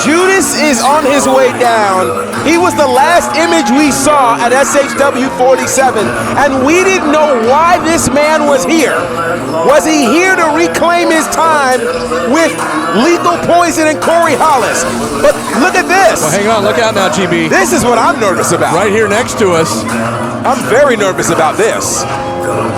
Judas is on his way down. He was the last image we saw at SHW 47, and we didn't know why this man was here. Was he here to reclaim his time with Lethal Poison and Corey Hollis? But look at this. Well, hang on, look out now, GB. This is what I'm nervous about. Right here next to us. I'm very nervous about this.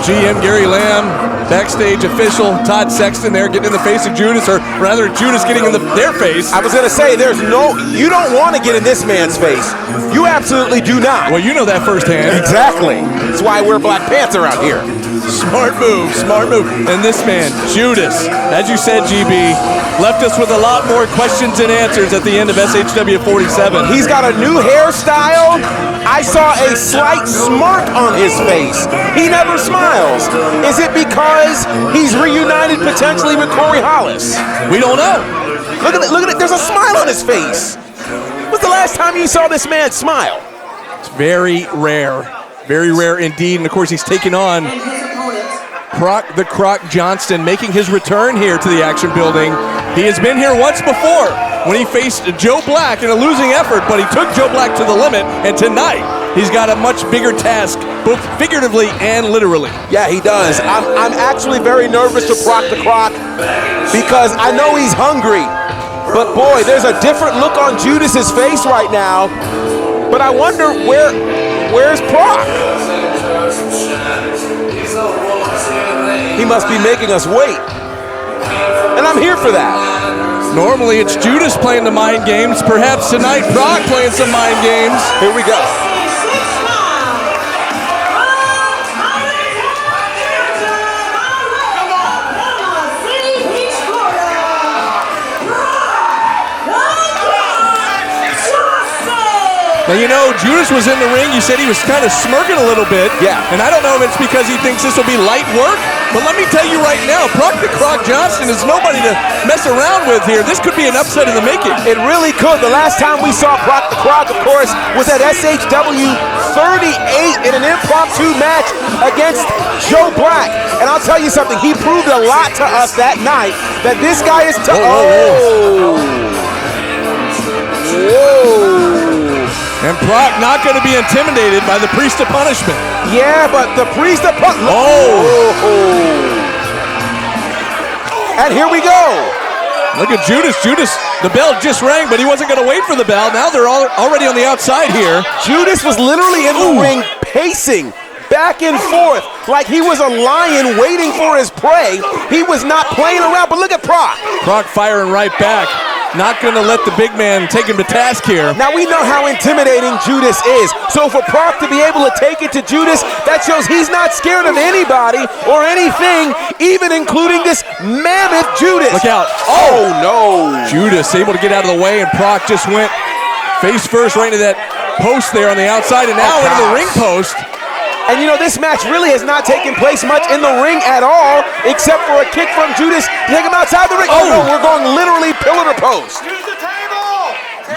GM Gary Lamb, backstage official Todd Sexton there getting in the face of Judas, or rather Judas getting in their face. I was going to say, you don't want to get in this man's face. You absolutely do not. Well, you know that firsthand. Exactly. That's why I wear black pants around here. Smart move, smart move. And this man, Judas, as you said, GB, left us with a lot more questions and answers at the end of SHW 47. He's got a new hairstyle. I saw a slight smirk on his face. He never smiles. Is it because he's reunited potentially with Corey Hollis? We don't know. Look at it. There's a smile on his face. When's the last time you saw this man smile? It's very rare. Very rare indeed. And of course, he's taking on Proc the Croc Johnston, making his return here to the Action Building. He has been here once before when he faced Joe Black in a losing effort, but he took Joe Black to the limit, and tonight he's got a much bigger task, both figuratively and literally. Yeah, he does. I'm actually very nervous for Proc the Croc because I know he's hungry, but boy, there's a different look on Judas's face right now. But I wonder where's Proc? He must be making us wait. And I'm here for that. Normally it's Judas playing the mind games. Perhaps tonight Proc playing some mind games. Here we go. Now, you know, Judas was in the ring. You said he was kind of smirking a little bit. Yeah. And I don't know if it's because he thinks this will be light work, but let me tell you right now, Proc the Croc Johnston is nobody to mess around with here. This could be an upset in the making. It really could. The last time we saw Proc the Croc, of course, was at SHW 38 in an impromptu match against Joe Black. And I'll tell you something, he proved a lot to us that night that this guy is tough. Whoa. And Proc not going to be intimidated by the Priest of Punishment. Yeah, but the Priest of Punishment. And here we go. Look at Judas. Judas, the bell just rang, but he wasn't going to wait for the bell. Now they're already on the outside here. Judas was literally in the ring pacing back and forth like he was a lion waiting for his prey. He was not playing around, but look at Proc. Proc firing right back. Not going to let the big man take him to task here. Now we know how intimidating Judas is. So for Proc to be able to take it to Judas, that shows he's not scared of anybody or anything, even including this mammoth Judas. Look out. Oh no. Judas able to get out of the way, and Proc just went face first right into that post there on the outside, and now into the ring post. And you know, this match really has not taken place much in the ring at all, except for a kick from Judas to take him outside the ring. Oh no, we're going literally pillar to post.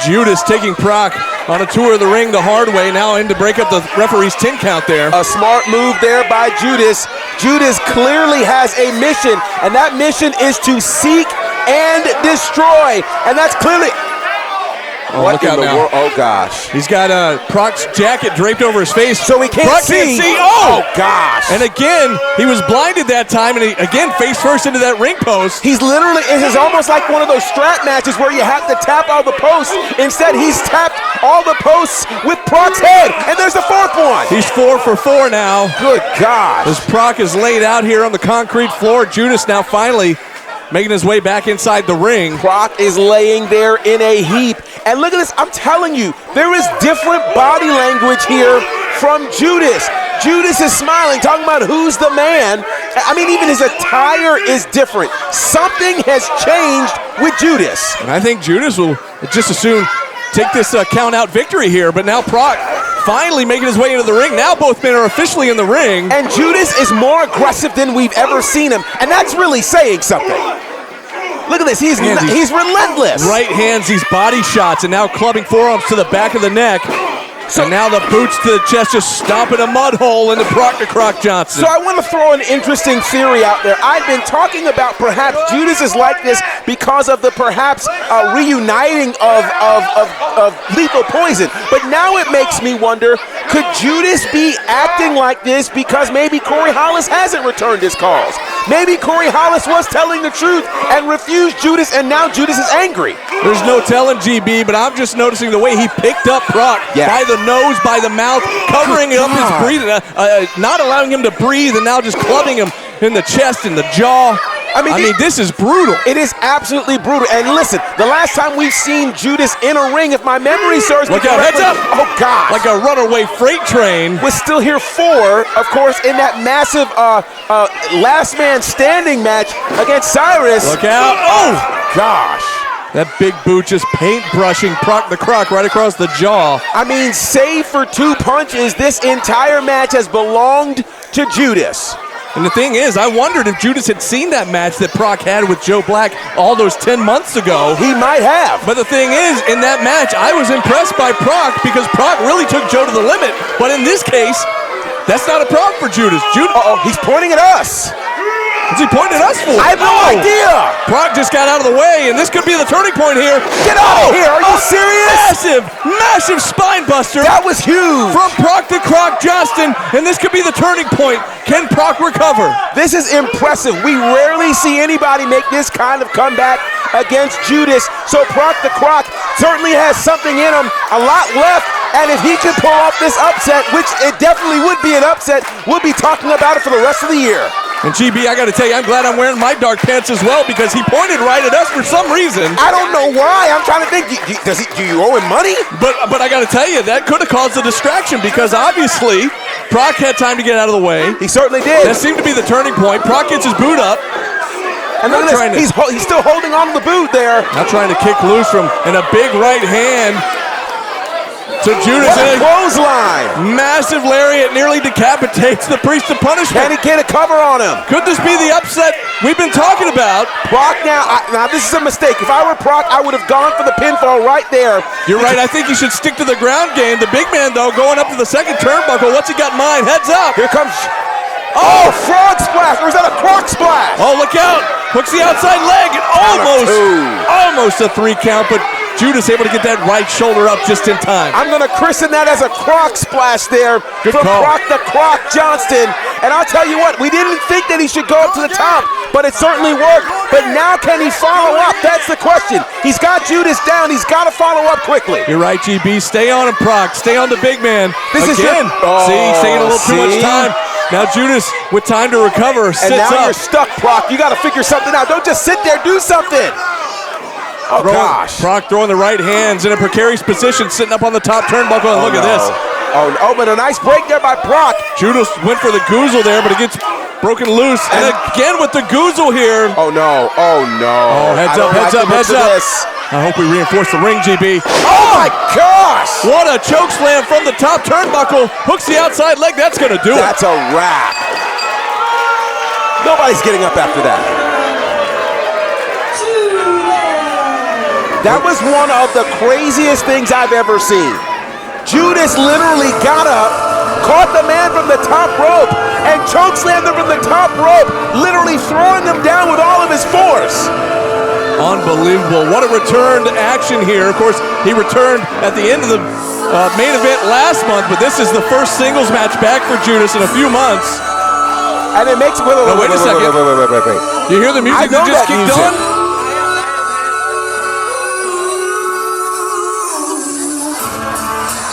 Judas taking Proc on a tour of the ring the hard way, now in to break up the referee's 10 count there. A smart move there by Judas. Judas clearly has a mission, and that mission is to seek and destroy. And that's clearly... What in the world? Oh gosh. He's got Proc's jacket draped over his face. So he can't see. Oh gosh. And again, he was blinded that time, and he again face first into that ring post. He's literally, it is almost like one of those strap matches where you have to tap all the posts. Instead, he's tapped all the posts with Proc's head. And there's the fourth one. He's 4 for 4 now. Good gosh. As Proc is laid out here on the concrete floor, Judas now finally making his way back inside the ring. Proc is laying there in a heap. And look at this, I'm telling you, there is different body language here from Judas. Judas is smiling, talking about who's the man. I mean, even his attire is different. Something has changed with Judas. And I think Judas will just as soon take this count-out victory here, but now Proc finally making his way into the ring. Now both men are officially in the ring. And Judas is more aggressive than we've ever seen him, and that's really saying something. Look at this, he's relentless. Right hands, these body shots, and now clubbing forearms to the back of the neck. And now the boots to the chest, just stomping a mud hole into Proc the Croc Johnson. So I want to throw an interesting theory out there. I've been talking about perhaps Judas is like this because of the perhaps reuniting of Lethal Poison. But now it makes me wonder, could Judas be acting like this because maybe Corey Hollis hasn't returned his calls? Maybe Corey Hollis was telling the truth and refused Judas, and now Judas is angry. There's no telling, GB, but I'm just noticing the way he picked up Proc by the nose, by the mouth, covering up his breathing, not allowing him to breathe, and now just clubbing him in the chest and the jaw. I mean, this is brutal. It is absolutely brutal. And listen, the last time we've seen Judas in a ring, if my memory serves me correctly, heads up! Oh, God. Like a runaway freight train. Was still here of course, in that massive last man standing match against Cyrus. Look out. Oh, gosh. That big boot just paintbrushing Proc the Croc right across the jaw. I mean, save for 2 punches, this entire match has belonged to Judas. And the thing is, I wondered if Judas had seen that match that Proc had with Joe Black all those 10 months ago. He might have. But the thing is, in that match, I was impressed by Proc because Proc really took Joe to the limit. But in this case, that's not a problem for Judas. Uh-oh, he's pointing at us. What's he pointing at us for? I have no idea. Proc just got out of the way, and this could be the turning point here. Get out of here. Are you serious? Massive spine buster. That was huge. From Proc the Croc Johnston, and this could be the turning point. Can Proc recover? This is impressive. We rarely see anybody make this kind of comeback against Judas. So Proc the Croc certainly has something in him, a lot left. And if he can pull off this upset, which it definitely would be an upset, we'll be talking about it for the rest of the year. And GB, I got to tell you, I'm glad I'm wearing my dark pants as well because he pointed right at us for some reason. I don't know why. I'm trying to think. Do you owe him money? But I got to tell you, that could have caused a distraction because obviously Proc had time to get out of the way. He certainly did. That seemed to be the turning point. Proc gets his boot up. And look at this. He's still holding on to the boot there. Not trying to kick loose from, and a big right hand to Judas. What a clothesline. Massive lariat nearly decapitates the priest of punishment. Can he get a cover on him? Could this be the upset we've been talking about? Proc now this is a mistake. If I were Proc, I would have gone for the pinfall right there. You're right. I think he should stick to the ground game. The big man, though, going up to the second turnbuckle. What's he got in mind? Heads up. Here comes... Oh, frog splash. Or is that a croc splash? Oh, look out. Hooks the outside leg. And almost a 3 count, but Judas able to get that right shoulder up just in time. I'm going to christen that as a croc splash there from Proc the Croc Johnston. And I'll tell you what, we didn't think that he should go up to the top, but it certainly worked. But now can he follow up? That's the question. He's got Judas down. He's got to follow up quickly. You're right, GB. Stay on him, Proc. Stay on the big man. This Again. See, he's taking a little too much time. Now Judas, with time to recover, sits up. And now you're stuck, Proc. You got to figure something out. Don't just sit there. Do something. Oh, gosh. Proc throwing the right hands in a precarious position, sitting up on the top turnbuckle, and look at this. Oh, but a nice break there by Proc. Judas went for the goozle there, but it gets broken loose. And again with the goozle here. Oh, no. Oh, no. Oh, heads up. I hope we reinforce the ring, GB. Oh, my gosh. What a choke slam from the top turnbuckle. Hooks the outside leg. That's going to do it. That's a wrap. Nobody's getting up after that. That was one of the craziest things I've ever seen. Judas literally got up, caught the man from the top rope, and chokeslammed him from the top rope, literally throwing him down with all of his force. Unbelievable. What a return to action here. Of course, he returned at the end of the main event last month, but this is the first singles match back for Judas in a few months. And it makes... Wait a second. You hear the music that just kicked on?